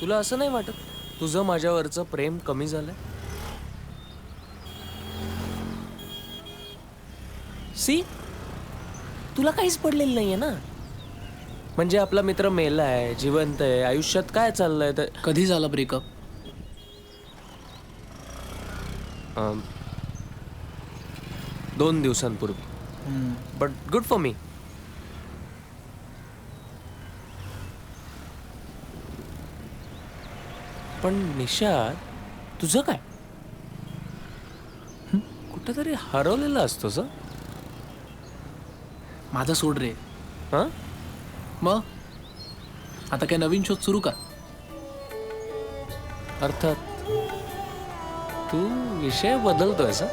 तुला असं नाही वाटत तुझं माझ्यावरचं प्रेम कमी झालंय? सी, तुला काहीच पडलेलं नाहीये ना. म्हणजे आपला मित्र मेलाय, जिवंत आहे, आयुष्यात काय चाललंय तर कधी झाला ब्रेकअप? अं, 2 दिवसांपूर्वी. But good for me. पण निशाद, तुझं काय? कुठेतरी हरवलेलं असतोस हं? माझा सोड रे. हं? मग आता काय नवीन शोध सुरू कर. अर्थात तू विषय बदलतोयस हं?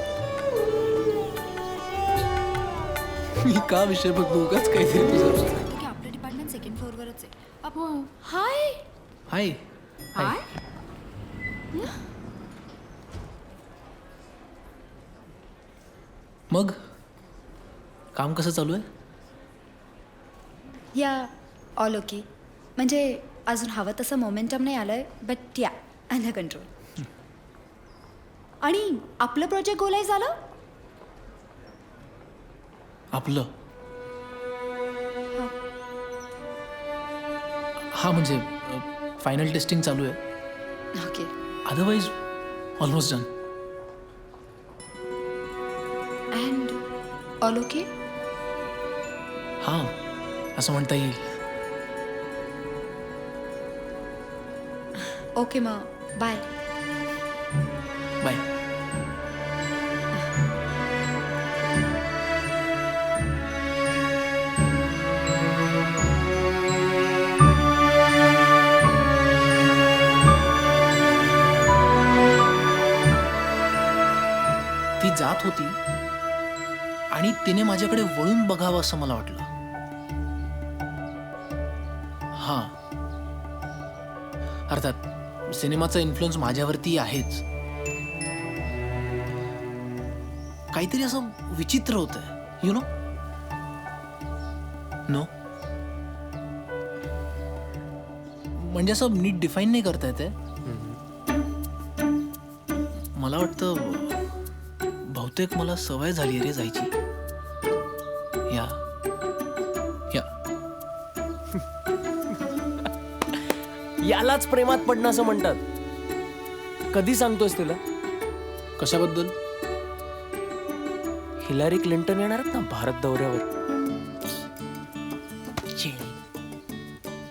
मी का विषय बघतो उगाच काय ते तुझं. की आपलं डिपार्टमेंट सेकंड फ्लोअरवरच आहे. हो हाय हाय हाय मग काम कसं चालू आहे? या ऑल ओके. म्हणजे अजून हवं तसं मोमेंटम नाही आलंय बट या अंडर कंट्रोल. आणि आपलं प्रोजेक्ट गोलाय झालं. आपलं हा म्हणजे फायनल टेस्टिंग चालू आहे. Okay. Otherwise almost done. And all okay. हां असं म्हणता येईल. ओके मग बाय. बाय. ती जात होती आणि तिने माझ्याकडे वळून बघावं असं मला वाटलं. हां अर्थात सिनेमाचा इन्फ्लुएन्स माझ्यावरती आहेच. काहीतरी असं विचित्र होतंय यु नो. नो म्हणजे असं नीट डिफाईन नाही करता येते. मला वाटतं बहुतेक मला सवय झाली रे जायची. या या यालाच प्रेमात पडणं असं म्हणतात. कधी सांगतोयस तिला? कशाबद्दल? हिलरी क्लिंटन येणार आहेत ना भारत दौऱ्यावर.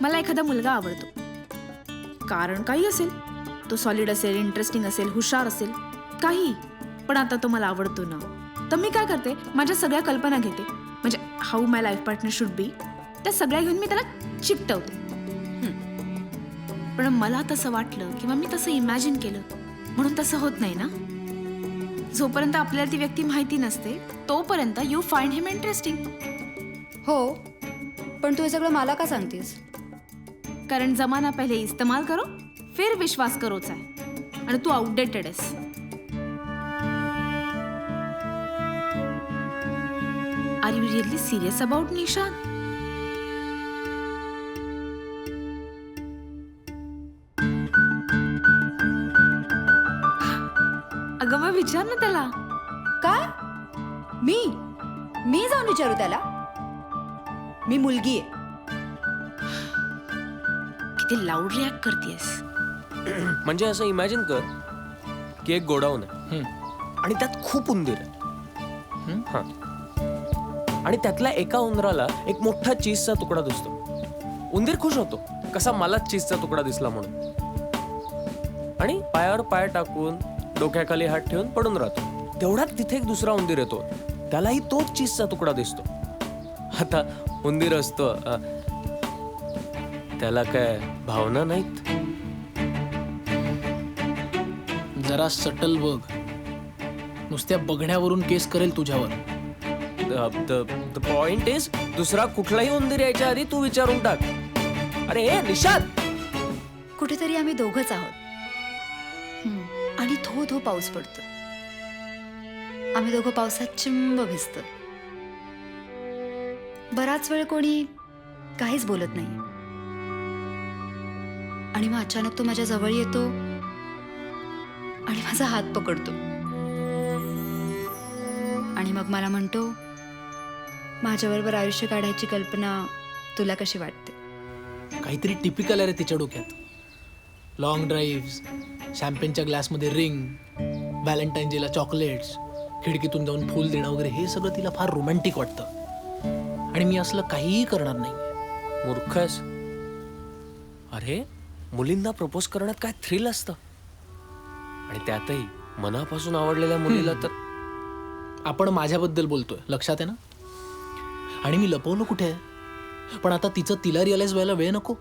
मला एखादा मुलगा आवडतो. कारण काही असेल, तो सॉलिड असेल, इंटरेस्टिंग असेल, हुशार असेल, काही. पण आता तो मला आवडतो ना, तर मी काय करते, माझ्या सगळ्या कल्पना घेते, म्हणजे how my life partner should be, त्या सगळ्या घेऊन मी त्याला चिकटवते. पण मला तसं वाटलं किंवा मी तसं इमॅजिन केलं म्हणून तसं होत नाही ना. जोपर्यंत आपल्याला ती व्यक्ती माहिती नसते तोपर्यंत यू फाइंड हिम इंटरेस्टिंग. हो पण तू हे सगळं मला का सांगतेस? कारण जमाना पहिले इस्तेमाल करो फिर विश्वास करोचा आहे आणि तू आउटडेटेड आहेस. Are you really serious about Nishad? अगं मग विचार ना त्याला. काय? मी जाऊन विचारू त्याला? मी मुलगी आहे. किती लाऊड रिॲक्ट करतेस. म्हणजे असं इमॅजिन कर की एक गोडाऊन आहे आणि त्यात खूप उंदीर आहे. हां. आणि त्यातल्या एका उंदराला एक मोठा चीजचा तुकडा दिसतो. उंदीर खुश होतो, कसा मलाच चीजचा तुकडा दिसला म्हणून, आणि पायावर पाय टाकून डोक्याखाली हात ठेवून पडून राहतो. तेवढ्यात तिथे एक दुसरा उंदीर येतो, त्यालाही तोच चीजचा तुकडा दिसतो. आता उंदीर असतो, त्याला काय भावना नाहीत? जरा सटल बघ. नुसत्या बघण्यावरून केस करेल तुझ्यावर. द पॉइंट इज, दुसरा कुठलाही उंदीर यायच्या आधी तू विचारून टाक. अरे हे निशाद, कुठेतरी आम्ही दोघंच आहोत आणि धो धो पाऊस पडतो. आम्ही दोघं पावसात चिंब भिजतो. बराच वेळ कोणी काहीच बोलत नाही. आणि मग अचानक तो माझ्या जवळ येतो आणि माझा हात पकडतो आणि मग मला म्हणतो, माझ्याबरोबर आयुष्य काढायची कल्पना तुला कशी वाटते? काहीतरी टिपिकल आहे रे तिच्या डोक्यात. लॉंग ड्राईव्ह, शॅम्पेनच्या ग्लासमध्ये रिंग, व्हॅलेंटाईन डेला चॉकलेट्स, खिडकीतून जाऊन फूल देणं वगैरे हे सगळं तिला फार रोमॅन्टिक वाटतं. आणि मी असलं काहीही करणार नाही. मूर्खस. अरे मुलींना प्रपोज करण्यात काय थ्रिल असतं, आणि त्यातही मनापासून आवडलेल्या मुलीला तर. आपण माझ्याबद्दल बोलतोय, लक्षात आहे ना? आणि मी लपवलं कुठे आहे? पण आता तिचं तिला रिअलाइज व्हायला वेळ नको.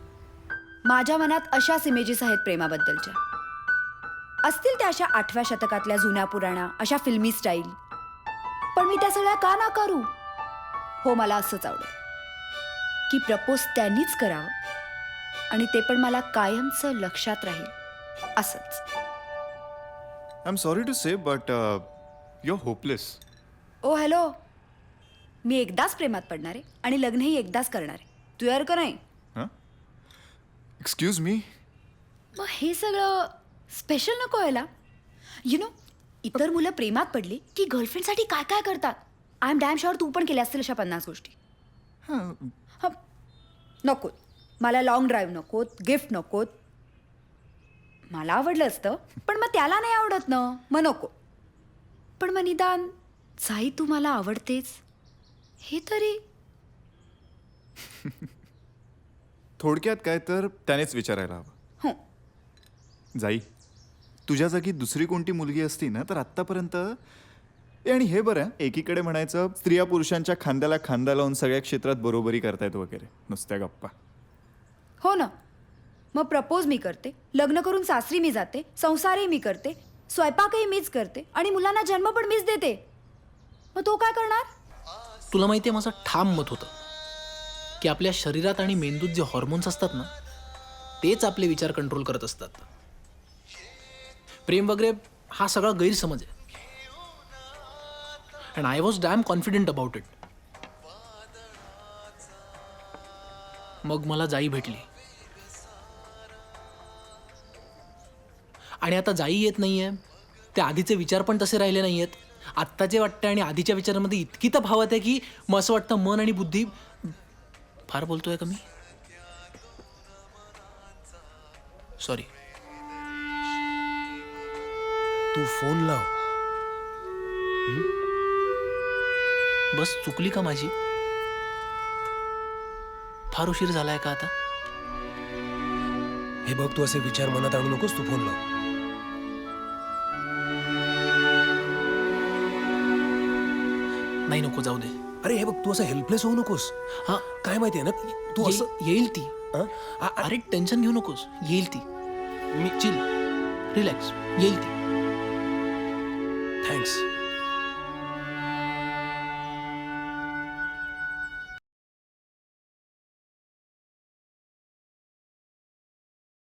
माझ्या मनात अशाच इमेजेस आहेत प्रेमाबद्दलच्या. असतील त्या अशा 8व्या शतकातल्या जुन्या पुराण्या, अशा फिल्मी स्टाईल. पण मी त्या सगळ्या का नाकारू? हो, मला असंच आवडेल की प्रपोज त्यांनीच करावं आणि ते पण मला कायमचं लक्षात राहील असंच. I'm sorry to say, but you're hopeless. Oh hello, मी एकदाच प्रेमात पडणार आहे आणि लग्नही एकदाच करणार आहे. तू यार का नाही? Huh? Excuse me? मग हे सगळं स्पेशल नको व्हायला. इतर मुलं प्रेमात पडली की गर्लफ्रेंडसाठी काय काय करतात. आय एम डॅम शुअर तू पण केल्या असतील अशा 50 गोष्टी. Huh. नकोत मला लॉंग ड्राईव्ह, नकोत गिफ्ट, नकोत. मला आवडलं असतं पण मग त्याला नाही आवडत ना, मग नको. पण मग निदान जाई तू मला आवडतेच हे तरी. थोडक्यात काय तर त्यानेच विचारायला हवं. हो, जाई, तुझ्या जागी दुसरी कोणती मुलगी असती ना तर आत्तापर्यंत. आणि हे बरं, एकीकडे म्हणायचं स्त्रिया पुरुषांच्या खांद्याला खांदा लावून सगळ्या क्षेत्रात बरोबरी करतायत वगैरे, नुसत्या गप्पा. हो ना. मग प्रपोज मी करते, लग्न करून सासरी मी जाते, संसारही मी करते, स्वयंपाकही मीच करते आणि मुलांना जन्म पण मीच देते. मग तो काय करणार? तुला माहिती आहे, माझं ठाम मत होतं की आपल्या शरीरात आणि मेंदूत जे हॉर्मोन्स असतात ना, तेच आपले विचार कंट्रोल करत असतात. प्रेम वगैरे हा सगळा गैरसमज आहे. And I was dam confident about it. मग मला जाई भेटली आणि आता जाई येत नाहीये. ते आधीचे विचार पण तसे राहिले नाहीयेत. आत्ताचे वाटते आणि आधीच्या विचारांमध्ये इतकी तफावत आहे की मग असं वाटतं मन आणि बुद्धी. फार बोलतोय का मी? सॉरी. तू फोन लाव. बस चुकली का माझी? फार उशीर झालाय का आता? हे बघ, तू असे विचार मनात आणू नकोस. तू फोन लाव. नाही, नको, जाऊ दे. अरे हे बघ, तू असं हेल्पलेस होऊ नकोस. हा, काय माहितीये ना, तू असं येईल ती. हं? अरे टेन्शन घेऊ नकोस, येईल ती. मी चिल, रिलॅक्स, येईल ती. थँक्स.